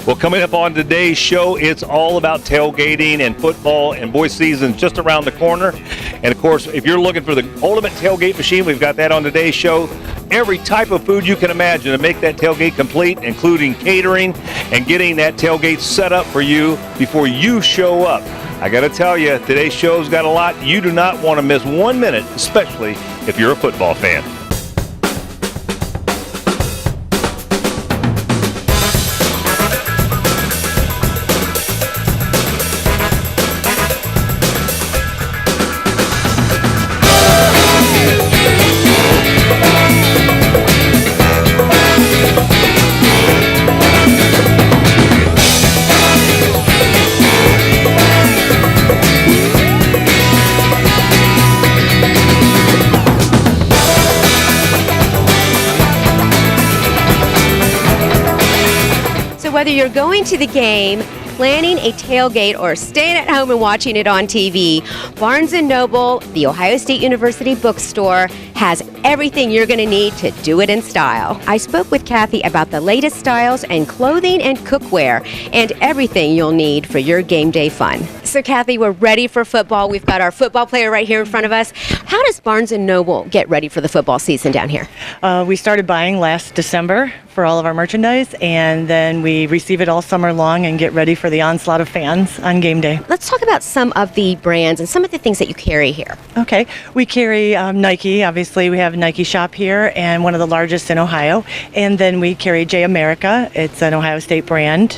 Well, coming up on today's show, it's all about tailgating and football, and boys season's just around the corner. And of course, if you're looking for the ultimate tailgate machine, we've got that on today's show. Every type of food you can imagine to make that tailgate complete, including catering and getting that tailgate set up for you before you show up. I got to tell you, today's show's got a lot. You do not want to miss 1 minute, especially if you're a football fan. Whether you're going to the game, planning a tailgate, or staying at home and watching it on TV, Barnes & Noble, the Ohio State University bookstore, has everything you're going to need to do it in style. I spoke with Kathy about the latest styles and clothing and cookware and everything you'll need for your game day fun. So Kathy, we're ready for football. We've got our football player right here in front of us. How does Barnes & Noble get ready for the football season down here? We started buying last December for all of our merchandise, and then we receive it all summer long and get ready for the onslaught of fans on game day. Let's talk about some of the brands and some of the things that you carry here. Okay, we carry Nike. Obviously, we have a Nike shop here and one of the largest in Ohio. And then we carry J America. It's an Ohio State brand.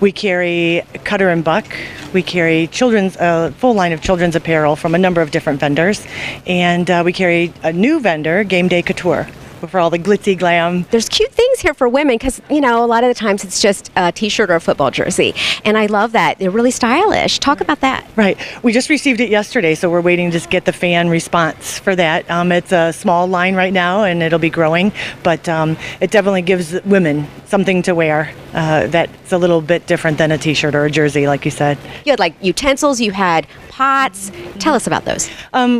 We carry Cutter and Buck. We carry children's full line of children's apparel from a number of different vendors. And we carry a new vendor, Game Day Couture, for all the glitzy glam. There's cute things here for women because, you know, a lot of the times it's just a t-shirt or a football jersey. And I love that. They're really stylish. Talk about that. Right. We just received it yesterday, so we're waiting to get the fan response for that. It's a small line right now, and it'll be growing, but it definitely gives women something to wear that's a little bit different than a t-shirt or a jersey, like you said. You had like utensils, you had pots. Tell us about those.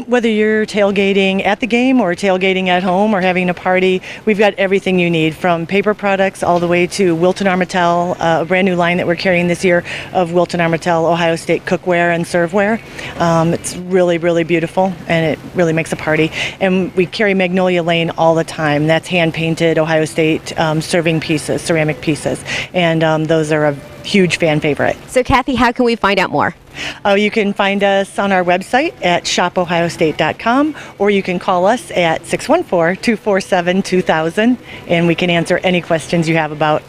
Whether you're tailgating at the game or tailgating at home or having a party, we've got everything you need, from paper products all the way to Wilton Armatel, a brand new line that we're carrying this year of Wilton Armatel Ohio State cookware and serveware. It's really, really beautiful, and it really makes a party. And we carry Magnolia Lane all the time. That's hand-painted Ohio State serving pieces, ceramic pieces, and those are a huge fan favorite. So Kathy, how can we find out more? You can find us on our website at shopohiostate.com, or you can call us at 614-247-2000, and we can answer any questions you have about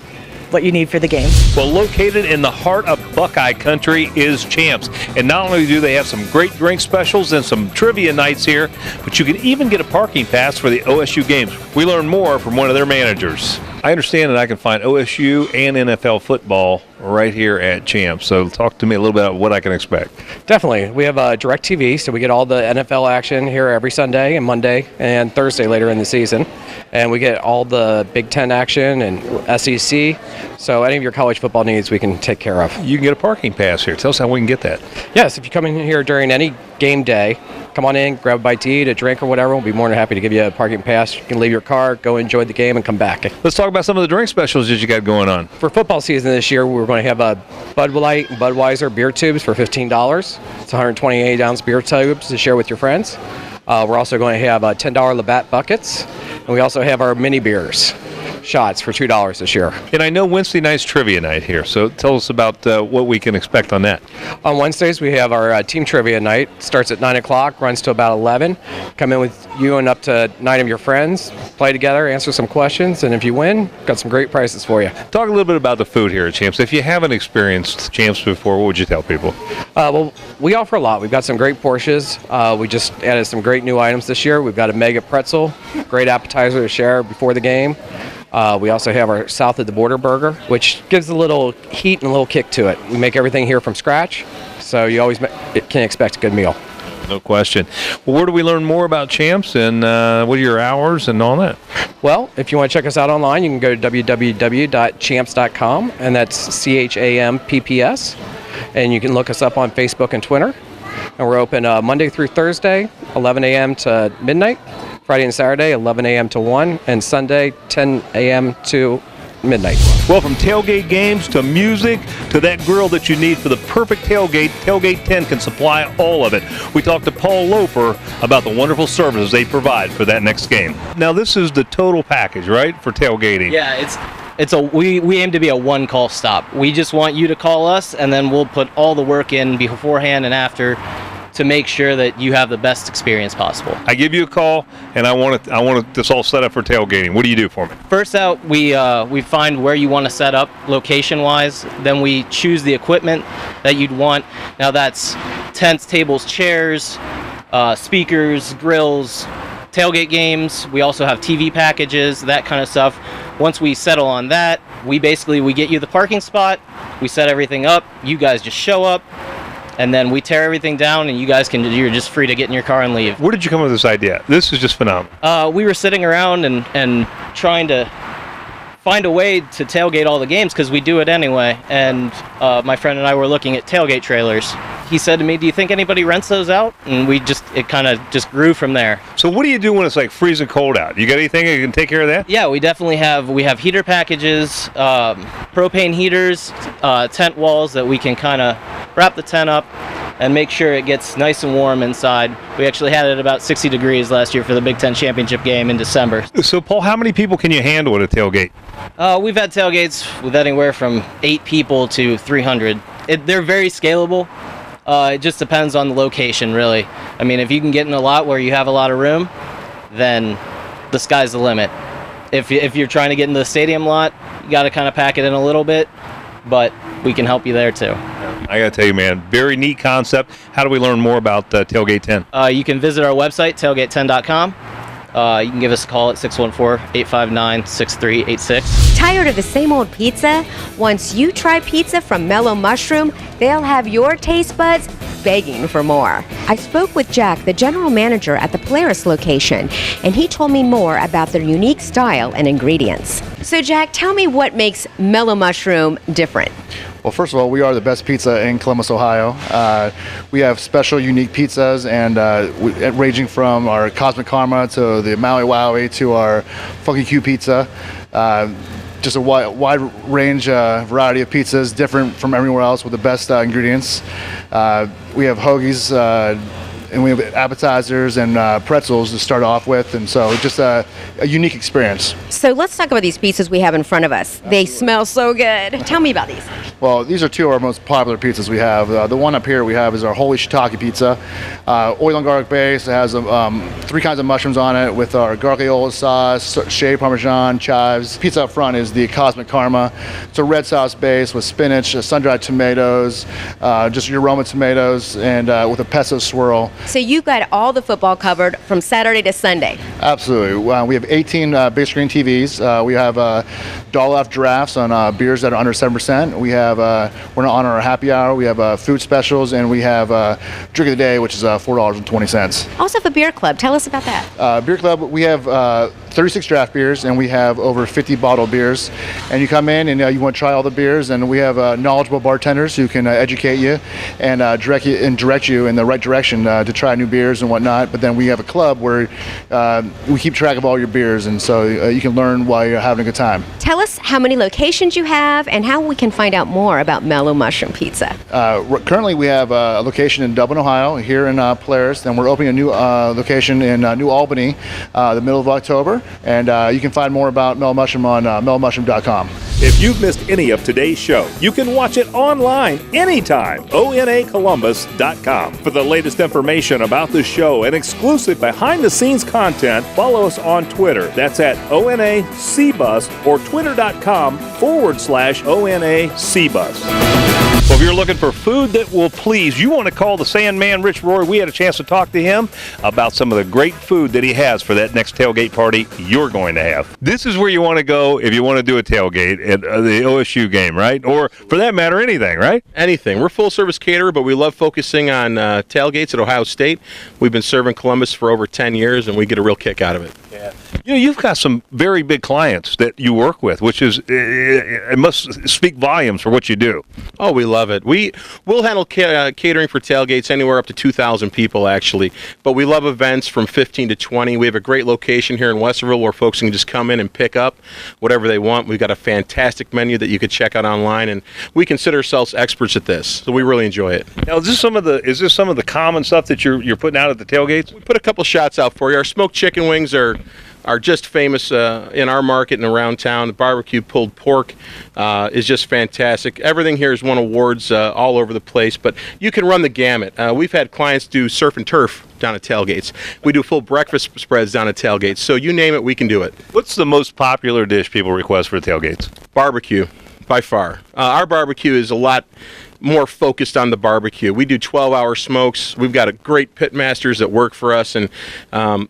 what you need for the game. Well, located in the heart of Buckeye Country is Champs. And not only do they have some great drink specials and some trivia nights here, but you can even get a parking pass for the OSU games. We learn more from one of their managers. I understand that I can find OSU and NFL football right here at Champs. So talk to me a little bit about what I can expect. Definitely. We have DirecTV, so we get all the NFL action here every Sunday and Monday and Thursday later in the season. And we get all the Big Ten action and SEC. So any of your college football needs we can take care of. You can get a parking pass here. Tell us how we can get that. Yes, if you come in here during any game day, come on in, grab a bite to eat, a drink or whatever. We'll be more than happy to give you a parking pass. You can leave your car, go enjoy the game, and come back. Let's talk about some of the drink specials that you got going on. For football season this year, we're going to have a Bud Light and Budweiser beer tubes for $15. It's 128-ounce beer tubes to share with your friends. We're also going to have $10 Labatt buckets, and we also have our mini beers shots for $2 this year. And I know Wednesday night's trivia night here, so tell us about what we can expect on that. On Wednesdays, we have our team trivia night. Starts at 9 o'clock, runs to about 11. Come in with you and up to 9 of your friends, play together, answer some questions, and if you win, got some great prizes for you. Talk a little bit about the food here at Champs. If you haven't experienced Champs before, what would you tell people? Well, we offer a lot. We've got some great Porsches. We just added some great new items this year. We've got a mega pretzel, great appetizer to share before the game. We also have our South of the Border burger, which gives a little heat and a little kick to it. We make everything here from scratch, so you always can expect a good meal. No question. Well, where do we learn more about Champs, and what are your hours and all that? Well, if you want to check us out online, you can go to www.champs.com, and that's CHAMPPS. And you can look us up on Facebook and Twitter. And we're open Monday through Thursday, 11 a.m. to midnight. Friday and Saturday, 11 a.m. to 1. And Sunday, 10 a.m. to midnight. Well, from tailgate games to music to that grill that you need for the perfect tailgate, Tailgate 10 can supply all of it. We talked to Paul Loper about the wonderful services they provide for that next game. Now, this is the total package, right, for tailgating? Yeah, we aim to be a one-call stop. We just want you to call us, and then we'll put all the work in beforehand and after to make sure that you have the best experience possible. I give you a call, and I want this all set up for tailgating. What do you do for me? First out, we find where you want to set up location-wise. Then we choose the equipment that you'd want. Now that's tents, tables, chairs, speakers, grills, tailgate games. We also have TV packages, that kind of stuff. Once we settle on that, we get you the parking spot. We set everything up. You guys just show up. And then we tear everything down, and you're just free to get in your car and leave. Where did you come up with this idea? This is just phenomenal. We were sitting around and trying to find a way to tailgate all the games because we do it anyway. And my friend and I were looking at tailgate trailers. He said to me, "Do you think anybody rents those out?" And it kind of just grew from there. So what do you do when it's like freezing cold out? You got anything that can take care of that? Yeah, we definitely have. We have heater packages, propane heaters, tent walls that we can kind of wrap the tent up and make sure it gets nice and warm inside. We actually had it at about 60 degrees last year for the Big Ten Championship game in December. So, Paul, how many people can you handle at a tailgate? We've had tailgates with anywhere from 8 people to 300. They're very scalable. It just depends on the location, really. I mean, if you can get in a lot where you have a lot of room, then the sky's the limit. If you're trying to get into the stadium lot, you got to kind of pack it in a little bit, but we can help you there too. I got to tell you, man, very neat concept. How do we learn more about Tailgate 10? You can visit our website, tailgate10.com. You can give us a call at 614-859-6386. Tired of the same old pizza? Once you try pizza from Mellow Mushroom, they'll have your taste buds begging for more. I spoke with Jack, the general manager at the Polaris location, and he told me more about their unique style and ingredients. So Jack, tell me what makes Mellow Mushroom different. Well, first of all, we are the best pizza in Columbus, Ohio. We have special, unique pizzas, and ranging from our Cosmic Karma to the Maui Wowie to our Funky Q pizza. Just a wide range variety of pizzas, different from everywhere else with the best ingredients. We have hoagies, and we have appetizers and pretzels to start off with, and so just a unique experience. So let's talk about these pizzas we have in front of us. They smell so good. Tell me about these. Well, these are two of our most popular pizzas we have. The one up here we have is our Holy Shiitake pizza. Oil and garlic base. It has 3 kinds of mushrooms on it with our garlic aioli sauce, shaved Parmesan, chives. Pizza up front is the Cosmic Karma. It's a red sauce base with spinach, sun-dried tomatoes, just your Roma tomatoes, and with a pesto swirl. So you got all the football covered from Saturday to Sunday. Absolutely. We have 18 big screen TVs. We have dollar-off giraffes on beers that are under 7%. We have we're on our happy hour. We have food specials, and we have drink of the day, which is $4.20. Also have a beer club. Tell us about that. Beer club. We have 36 draft beers, and we have over 50 bottled beers. And you come in and you want to try all the beers, and we have knowledgeable bartenders who can educate you and direct you in the right direction to try new beers and whatnot. But then we have a club where we keep track of all your beers, and so you can learn while you're having a good time. Tell us how many locations you have and how we can find out more about Mellow Mushroom Pizza. Currently, we have a location in Dublin, Ohio, here in Polaris, and we're opening a new location in New Albany the middle of October. And you can find more about Mellow Mushroom on mellowmushroom.com. If you've missed any of today's show, you can watch it online anytime. ONAColumbus.com. For the latest information about the show and exclusive behind-the-scenes content, follow us on Twitter. That's at ONACBus or twitter.com/ONACBus. Well, if you're looking for food that will please, you want to call the Sandman, Rich Roy. We had a chance to talk to him about some of the great food that he has for that next tailgate party you're going to have. This is where you want to go if you want to do a tailgate at the OSU game, right? Or, for that matter, anything, right? Anything. We're full-service caterer, but we love focusing on tailgates at Ohio State. We've been serving Columbus for over 10 years, and we get a real kick out of it. Yeah. You know, you've got some very big clients that you work with, which is, it must speak volumes for what you do. Oh, we love love it. We'll handle catering for tailgates anywhere up to 2,000 people, actually. But we love events from 15 to 20. We have a great location here in Westerville where folks can just come in and pick up whatever they want. We've got a fantastic menu that you could check out online, and we consider ourselves experts at this, so we really enjoy it. Now, is this some of the common stuff that you're putting out at the tailgates? We put a couple shots out for you. Our smoked chicken wings are just famous in our market and around town. The barbecue pulled pork is just fantastic. Everything here has won awards all over the place, but you can run the gamut. We've had clients do surf and turf down at tailgates. We do full breakfast spreads down at tailgates. So you name it, we can do it. What's the most popular dish people request for tailgates? Barbecue, by far. Our barbecue is a lot more focused on the barbecue. We do 12-hour smokes. We've got a great pit masters that work for us, and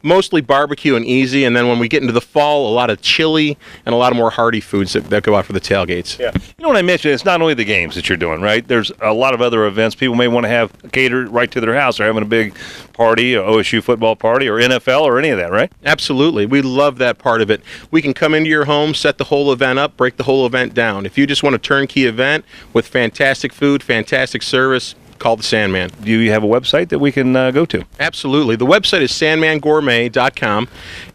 mostly barbecue and easy. And then when we get into the fall, a lot of chili and a lot of more hearty foods that go out for the tailgates. Yeah. You know what I mentioned? It's not only the games that you're doing, right? There's a lot of other events. People may want to have catered right to their house. They're having a big party, or OSU football party, or NFL, or any of that, right? Absolutely. We love that part of it. We can come into your home, set the whole event up, break the whole event down. If you just want a turnkey event with fantastic food, fantastic service, call the Sandman. Do you have a website that we can go to? Absolutely. The website is sandmangourmet.com.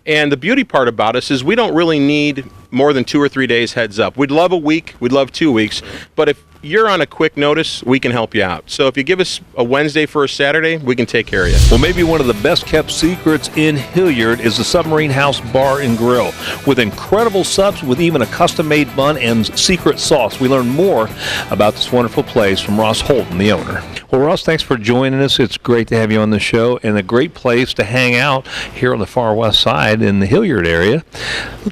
And the beauty part about us is we don't really need more than 2 or 3 days heads up. We'd love a week. We'd love 2 weeks. But if you're on a quick notice, we can help you out. So if you give us a Wednesday for a Saturday, we can take care of you. Well, maybe one of the best kept secrets in Hilliard is the Submarine House Bar and Grill. With incredible subs, with even a custom-made bun and secret sauce. We learn more about this wonderful place from Ross Holton, the owner. Well, Ross, thanks for joining us. It's great to have you on the show, and a great place to hang out here on the far west side in the Hilliard area.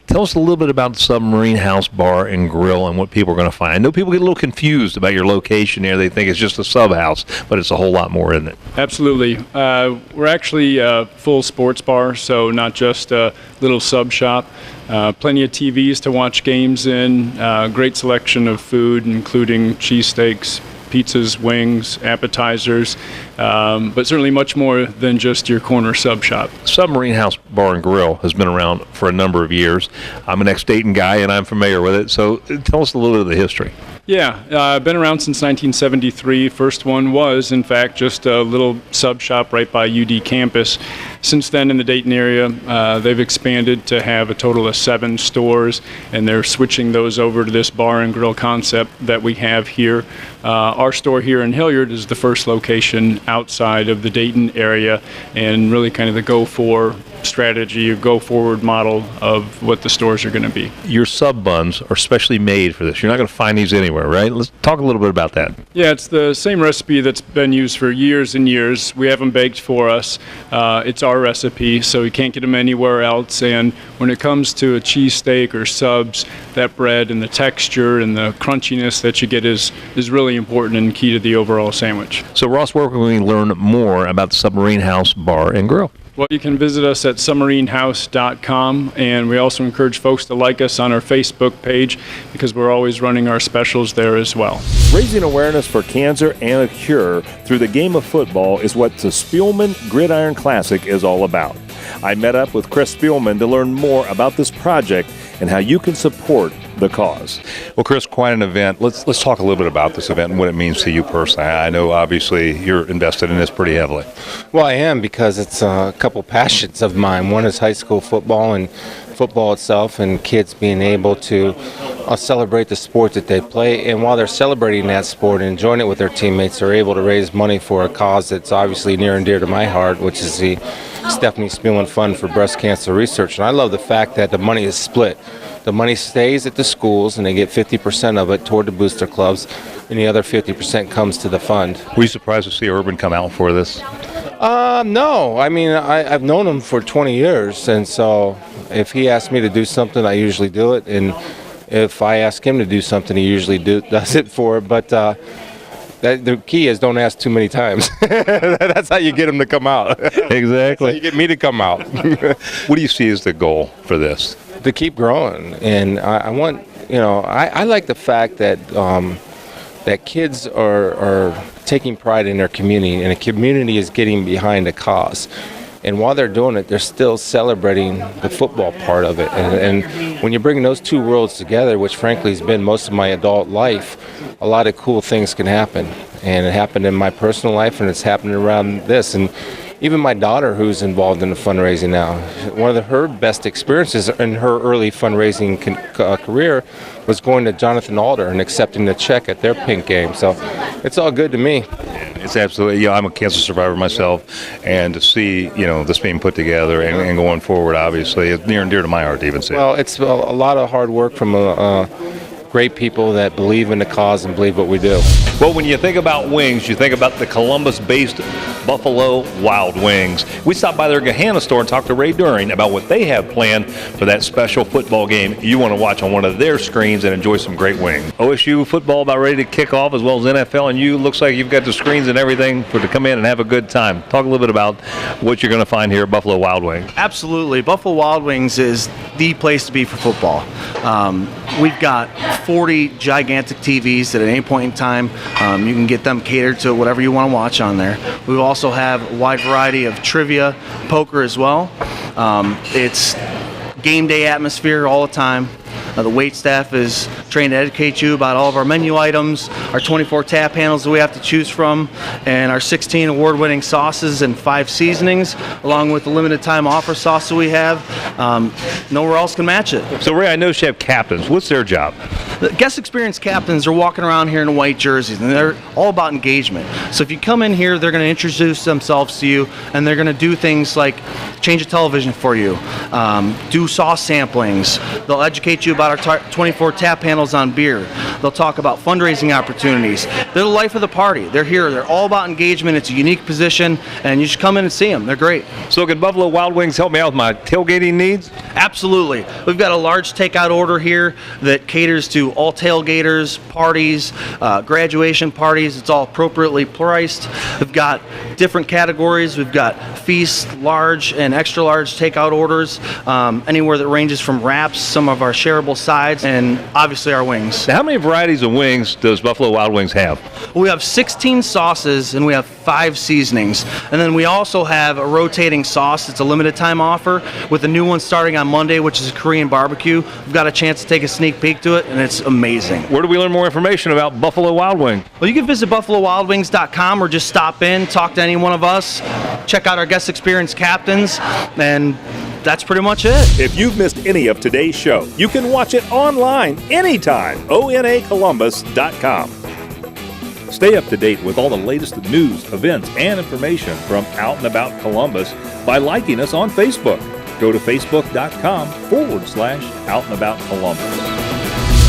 Tell us a little bit about the Submarine House Bar and Grill and what people are going to find. I know people get a little confused about your location here. They think it's just a sub house, but it's a whole lot more, isn't it? Absolutely. We're actually a full sports bar, so not just a little sub shop. Plenty of TVs to watch games in, great selection of food, including cheesesteaks, pizzas, wings, appetizers, but certainly much more than just your corner sub shop. Submarine House Bar and Grill has been around for a number of years. I'm an ex-Dayton guy, and I'm familiar with it. So tell us a little bit of the history. Yeah, I've been around since 1973. First one was, in fact, just a little sub shop right by UD campus. Since then, in the Dayton area, they've expanded to have a total of 7 stores, and they're switching those over to this bar and grill concept that we have here. Our store here in Hilliard is the first location outside of the Dayton area, and really kind of the go-for strategy, or go-forward model of what the stores are going to be. Your sub buns are specially made for this. You're not going to find these anywhere, right? Let's talk a little bit about that. Yeah, it's the same recipe that's been used for years and years. We have them baked for us. It's our recipe, so you can't get them anywhere else. And when it comes to a cheesesteak or subs, that bread and the texture and the crunchiness that you get is really important and key to the overall sandwich. So, Ross, where can we learn more about the Submarine House Bar and Grill? Well, you can visit us at submarinehouse.com, and we also encourage folks to like us on our Facebook page because we're always running our specials there as well. Raising awareness for cancer and a cure through the game of football is what the Spielman Gridiron Classic is all about. I met up with Chris Spielman to learn more about this project and how you can support the cause. Well, Chris, quite an event. Let's talk a little bit about this event and what it means to you personally. I know obviously you're invested in this pretty heavily. Well, I am, because it's a couple passions of mine. One is high school football and football itself, and kids being able to celebrate the sport that they play. And while they're celebrating that sport and enjoying it with their teammates, they're able to raise money for a cause that's obviously near and dear to my heart, which is the Stephanie Spielman Fund for Breast Cancer Research. And I love the fact that the money is split. The money stays at the schools, and they get 50% of it toward the booster clubs, and the other 50% comes to the fund. Were you surprised to see Urban come out for this? No. I mean, I've known him for 20 years, and so if he asks me to do something, I usually do it. And if I ask him to do something, he usually does it for it. But the key is don't ask too many times. That's how you get him to come out. Exactly. That's how you get me to come out. What do you see as the goal for this? To keep growing. And I want, I like the fact that that kids are taking pride in their community, and a community is getting behind a cause. And while they're doing it, they're still celebrating the football part of it. And when you bring those two worlds together, which frankly has been most of my adult life, a lot of cool things can happen. And it happened in my personal life, and it's happening around this. And even my daughter, who's involved in the fundraising now, one of her best experiences in her early fundraising career was going to Jonathan Alder and accepting the check at their pink game. So it's all good to me. It's absolutely, I'm a cancer survivor myself, and to see, this being put together and going forward, obviously, it's near and dear to my heart to even say. Well, it's a lot of hard work from great people that believe in the cause and believe what we do. Well, when you think about wings, you think about the Columbus-based Buffalo Wild Wings. We stopped by their Gahanna store and talked to Ray During about what they have planned for that special football game you want to watch on one of their screens and enjoy some great wings. OSU football about ready to kick off, as well as NFL, and you looks like you've got the screens and everything to come in and have a good time. Talk a little bit about what you're going to find here at Buffalo Wild Wings. Absolutely. Buffalo Wild Wings is the place to be for football. We've got 40 gigantic TVs that at any point in time you can get them catered to whatever you want to watch on there. We also have a wide variety of trivia, poker as well. It's game day atmosphere all the time. The wait staff is trained to educate you about all of our menu items, our 24 tap handles that we have to choose from, and our 16 award-winning sauces and 5 seasonings, along with the limited time offer sauce that we have. Nowhere else can match it. So, Ray, I know you have captains. What's their job? The guest experience captains are walking around here in white jerseys, and they're all about engagement. So if you come in here, they're going to introduce themselves to you, and they're going to do things like change a television for you, do sauce samplings. They'll educate you about our 24 tap handles on beer. They'll talk about fundraising opportunities. They're the life of the party. They're here. They're all about engagement. It's a unique position, and you should come in and see them. They're great. So can Buffalo Wild Wings help me out with my tailgating needs? Absolutely. We've got a large takeout order here that caters to all tailgaters, parties, graduation parties. It's all appropriately priced. We've got different categories. We've got feast, large, and extra large takeout orders, anywhere that ranges from wraps, some of our shareable sides, and obviously our wings. Now, how many varieties of wings does Buffalo Wild Wings have? We have 16 sauces and we have 5 seasonings. And then we also have a rotating sauce. It's a limited time offer with a new one starting on Monday, which is a Korean barbecue. We've got a chance to take a sneak peek to it, and it's amazing. Where do we learn more information about Buffalo Wild Wings? Well, you can visit buffalowildwings.com or just stop in, talk to any one of us, check out our guest experience captains, and that's pretty much it. If you've missed any of today's show, you can watch it online anytime. ONAColumbus.com. Stay up to date with all the latest news, events, and information from Out and About Columbus by liking us on Facebook. Go to facebook.com/Out and About Columbus.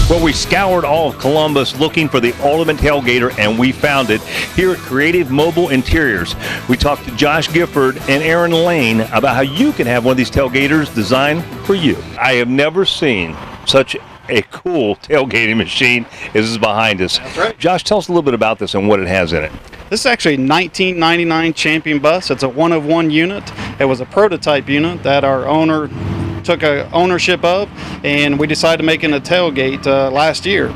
Well, we scoured all of Columbus looking for the ultimate tailgater, and we found it here at Creative Mobile Interiors. We talked to Josh Gifford and Aaron Lane about how you can have one of these tailgaters designed for you. I have never seen such a cool tailgating machine as is behind us. That's right. Josh, tell us a little bit about this and what it has in it. This is actually a 1999 Champion bus. It's a one-of-one unit. It was a prototype unit that our owner took ownership of, and we decided to make it a tailgate last year.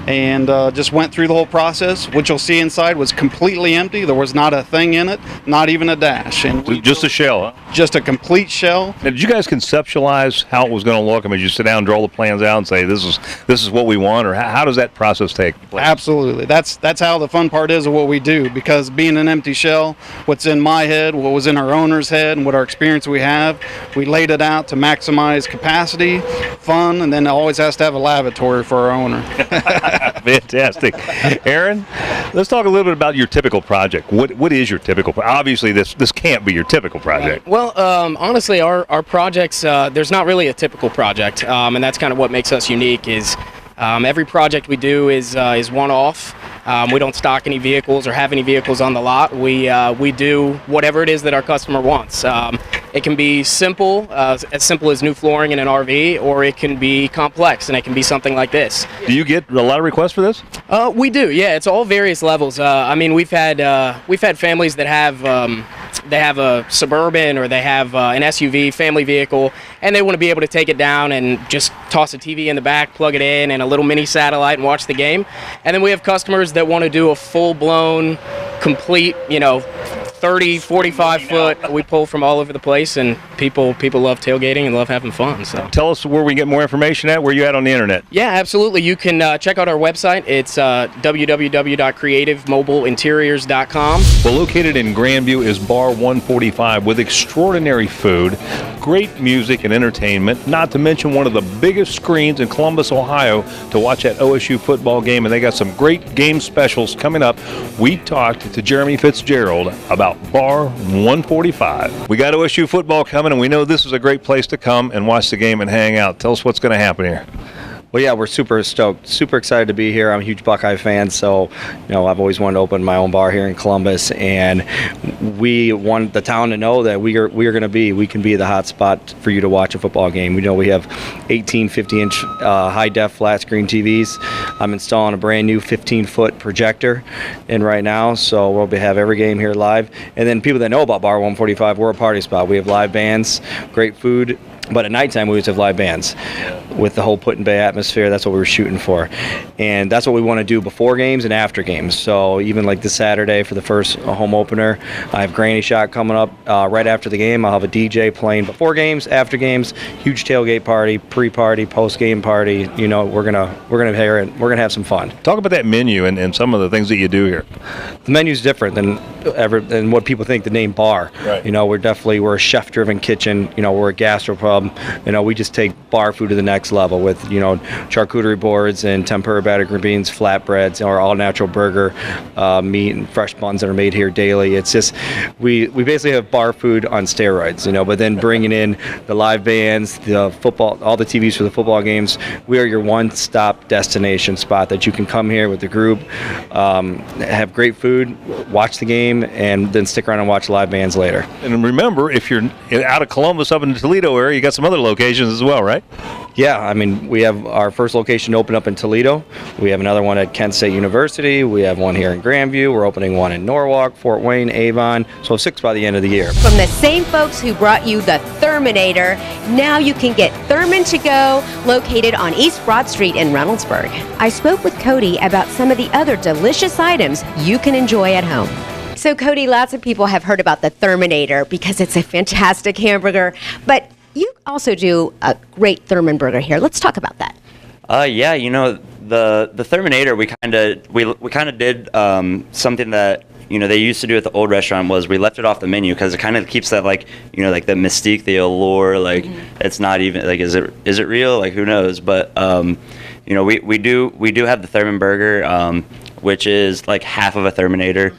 And just went through the whole process. What you'll see inside was completely empty. There was not a thing in it, not even a dash. And just a shell, huh? Just a complete shell. Now, did you guys conceptualize how it was going to look? I mean, did you sit down, draw the plans out, and say this is what we want, or how does that process take place? Absolutely. That's how the fun part is of what we do. Because being an empty shell, what's in my head, what was in our owner's head, and what our experience we have, we laid it out to maximize capacity, fun, and then it always has to have a lavatory for our owner. Fantastic. Aaron, let's talk a little bit about your typical project. What is your typical project? Obviously, this can't be your typical project. Well, honestly, our projects, there's not really a typical project, and that's kind of what makes us unique is every project we do is one-off. We don't stock any vehicles or have any vehicles on the lot. We do whatever it is that our customer wants. It can be simple as new flooring in an RV, or it can be complex, and it can be something like this. Do you get a lot of requests for this? We do, yeah. It's all various levels. I mean, we've had families that have a Suburban or they have an SUV family vehicle, and they want to be able to take it down and just toss a TV in the back, plug it in, and a little mini satellite and watch the game. And then we have customers that want to do a full-blown, complete, 30, 45 foot. We pull from all over the place, and people love tailgating and love having fun. So Tell us where we get more information at. Where you at on the internet? yeah, absolutely. You can check out our website. It's www.creativemobileinteriors.com. Well, located in Grandview is Bar 145 with extraordinary food, great music and entertainment, not to mention one of the biggest screens in Columbus, Ohio to watch that OSU football game, and they got some great game specials coming up. We talked to Jeremy Fitzgerald about Bar 145. We got OSU football coming, and we know this is a great place to come and watch the game and hang out. Tell us what's going to happen here. Well, yeah, we're super stoked, super excited to be here. I'm a huge Buckeye fan, so I've always wanted to open my own bar here in Columbus, and we want the town to know that we can be the hot spot for you to watch a football game. We know we have 18, 50-inch high-def flat screen TVs. I'm installing a brand new 15-foot projector in right now, so we'll have every game here live. And then people that know about Bar 145, we're a party spot. We have live bands, great food. But at nighttime, we always have live bands with the whole Put-in-Bay atmosphere. That's what we were shooting for. And that's what we want to do before games and after games. So even like this Saturday for the first home opener, I have Granny Shot coming up right after the game. I'll have a DJ playing before games, after games, huge tailgate party, pre-party, post-game party. We're gonna have some fun. Talk about that menu and some of the things that you do here. The menu's different than what people think the name bar. Right. We're a chef-driven kitchen. We're a gastropub. We just take bar food to the next level with, charcuterie boards and tempura battered green beans, flatbreads, or all natural burger, meat and fresh buns that are made here daily. It's just, we basically have bar food on steroids, but then bringing in the live bands, the football, all the TVs for the football games. We are your one-stop destination spot that you can come here with the group, have great food, watch the game, and then stick around and watch live bands later. And remember, if you're out of Columbus up in the Toledo area, you got some other locations as well, right? Yeah, we have our first location open up in Toledo. We have another one at Kent State University. We have one here in Grandview. We're opening one in Norwalk, Fort Wayne, Avon. So 6 by the end of the year. From the same folks who brought you the Therminator, now you can get Thurman to Go, located on East Broad Street in Reynoldsburg. I spoke with Cody about some of the other delicious items you can enjoy at home. So Cody, lots of people have heard about the Therminator because it's a fantastic hamburger, but you also do a great Thurman burger here. Let's talk about that. Yeah, the Therminator, we kind of did something that they used to do at the old restaurant, was we left it off the menu because it kind of keeps that like the mystique, the allure. Like it's not even like is it real? Like who knows? But we do have the Thurman burger, which is like half of a Therminator.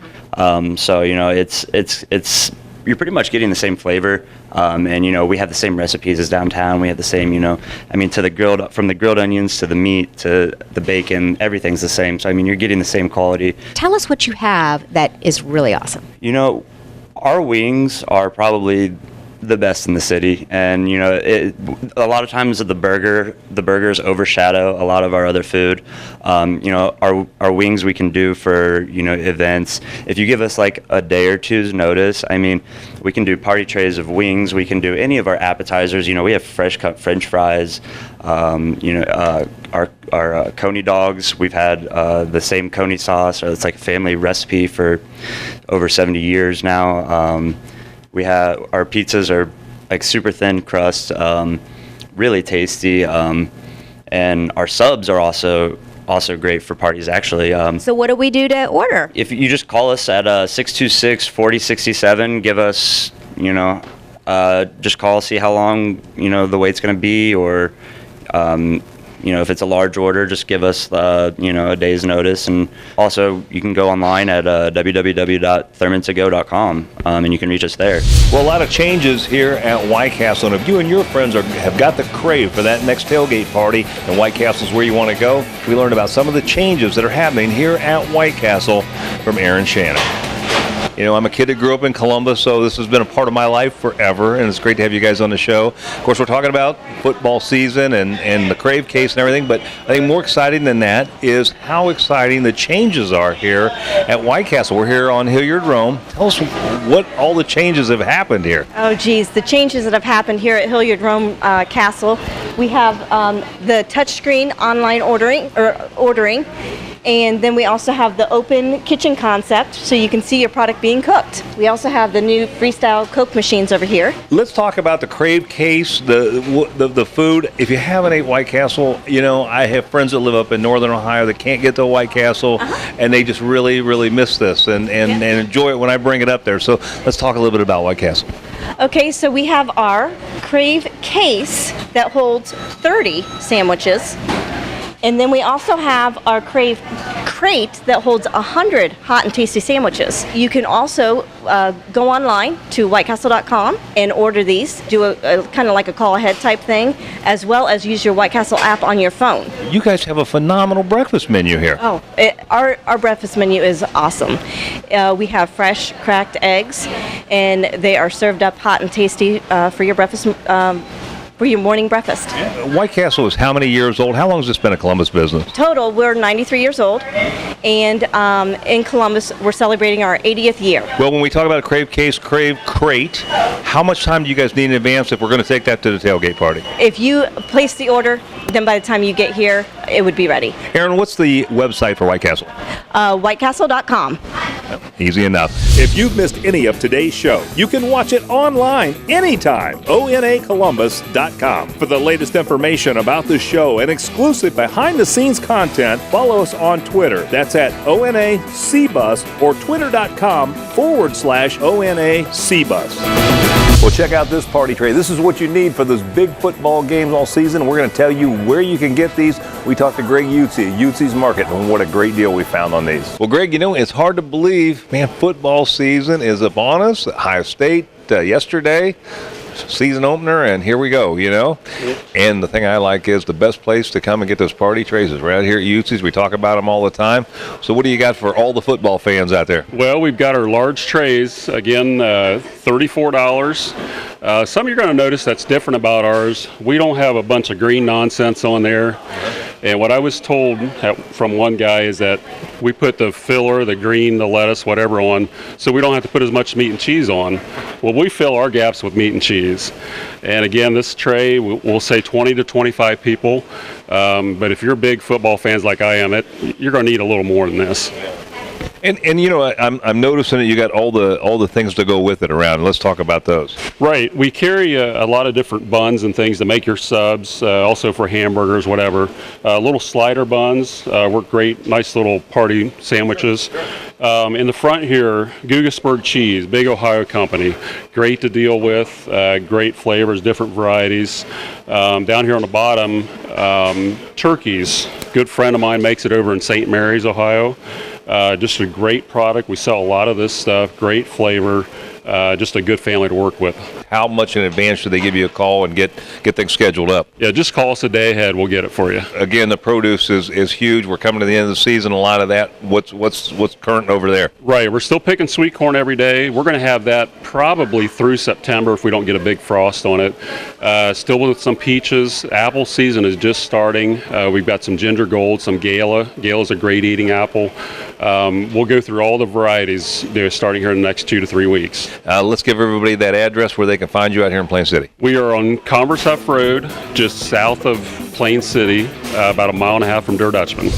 So it's you're pretty much getting the same flavor, and we have the same recipes as downtown. We have the same, to the from the grilled onions to the meat to the bacon, everything's the same. So you're getting the same quality. Tell us what you have that is really awesome. Our wings are probably the best in the city, and a lot of times the burgers overshadow a lot of our other food. Our wings we can do for events. If you give us like a day or two's notice, we can do party trays of wings. We can do any of our appetizers. We have fresh cut French fries. Our coney dogs. We've had the same coney sauce. Or it's like a family recipe for over 70 years now. We have our pizzas are like super thin crust, really tasty, and our subs are also great for parties actually. So what do we do to order? If you just call us at 626-4067, give us just call, see how long the wait's going to be, or if it's a large order, just give us a day's notice. And also you can go online at www.thurmantogo.com, and you can reach us there. Well, a lot of changes here at White Castle, and if you and your friends have got the crave for that next tailgate party, and White Castle's where you want to go, we learned about some of the changes that are happening here at White Castle from Aaron Shannon. I'm a kid that grew up in Columbus, so this has been a part of my life forever, and it's great to have you guys on the show. Of course, we're talking about football season and the Crave case and everything, but I think more exciting than that is how exciting the changes are here at White Castle. We're here on Hilliard Rome. Tell us what all the changes have happened here. Oh, geez, the changes that have happened here at Hilliard Rome Castle. We have the touchscreen online ordering. And then we also have the open kitchen concept, so you can see your product being cooked. We also have the new freestyle Coke machines over here. Let's talk about the Crave case, the food. If you haven't ate White Castle, you know, I have friends that live up in Northern Ohio that can't get to White Castle, and they just really, really miss this and enjoy it when I bring it up there. So let's talk a little bit about White Castle. Okay, so we have our Crave case that holds 30 sandwiches. And then we also have our Crave crate that holds 100 hot and tasty sandwiches. You can also go online to whitecastle.com and order these, do a kind of like a call ahead type thing, as well as use your White Castle app on your phone. You guys have a phenomenal breakfast menu here. Oh, our breakfast menu is awesome. We have fresh cracked eggs, and they are served up hot and tasty for your breakfast. For your morning breakfast. White Castle is how many years old? How long has this been a Columbus business? Total, we're 93 years old, and in Columbus, we're celebrating our 80th year. Well, when we talk about a Crave case, Crave crate, how much time do you guys need in advance if we're going to take that to the tailgate party? If you place the order, then by the time you get here, it would be ready. Aaron, what's the website for White Castle? Whitecastle.com. Easy enough. If you've missed any of today's show, you can watch it online anytime. ONAColumbus.com. For the latest information about the show and exclusive behind-the-scenes content, follow us on Twitter. That's at ONACBus or twitter.com/ONACBus. Well, check out this party tray. This is what you need for those big football games all season. We're going to tell you where you can get these. We talked to Greg Utze at Utze's Market, and what a great deal we found on these. Well, Greg, you know, it's hard to believe, man, football season is upon us. Ohio State yesterday, season opener, and here we go, you know. And the thing I like is the best place to come and get those party trays is right here at Utze's. We talk about them all the time. So what do you got for all the football fans out there? Well, we've got our large trays, again, $34. Some you're going to notice that's different about ours. We don't have a bunch of green nonsense on there. And what I was told from one guy is that we put the filler, the green, the lettuce, whatever on, so we don't have to put as much meat and cheese on. Well, we fill our gaps with meat and cheese. And again, this tray, we'll say 20 to 25 people. But if you're big football fans like I am, you're going to need a little more than this. And you know, I'm noticing that you got all the things to go with it around. Let's talk about those. Right. We carry a lot of different buns and things to make your subs, also for hamburgers, whatever. Little slider buns work great. Nice little party sandwiches. In the front here, Gugasburg cheese, big Ohio company. Great to deal with. Great flavors, different varieties. Down here on the bottom, turkeys. Good friend of mine makes it over in St. Mary's, Ohio. Just a great product. We sell a lot of this stuff. Great flavor. Just a good family to work with. How much in advance should they give you a call and get things scheduled up? Yeah, just call us a day ahead. We'll get it for you. Again, the produce is huge. We're coming to the end of the season. A lot of that. What's current over there? Right. We're still picking sweet corn every day. We're going to have that probably through September if we don't get a big frost on it. Still with some peaches. Apple season is just starting. We've got some ginger gold, some Gala. Gala's a great eating apple. We'll go through all the varieties starting here in the next 2 to 3 weeks. Let's give everybody that address where they can find you out here in Plain City. We are on Converse Huff Road, just south of Plain City, about a mile and a half from Der Dutchman.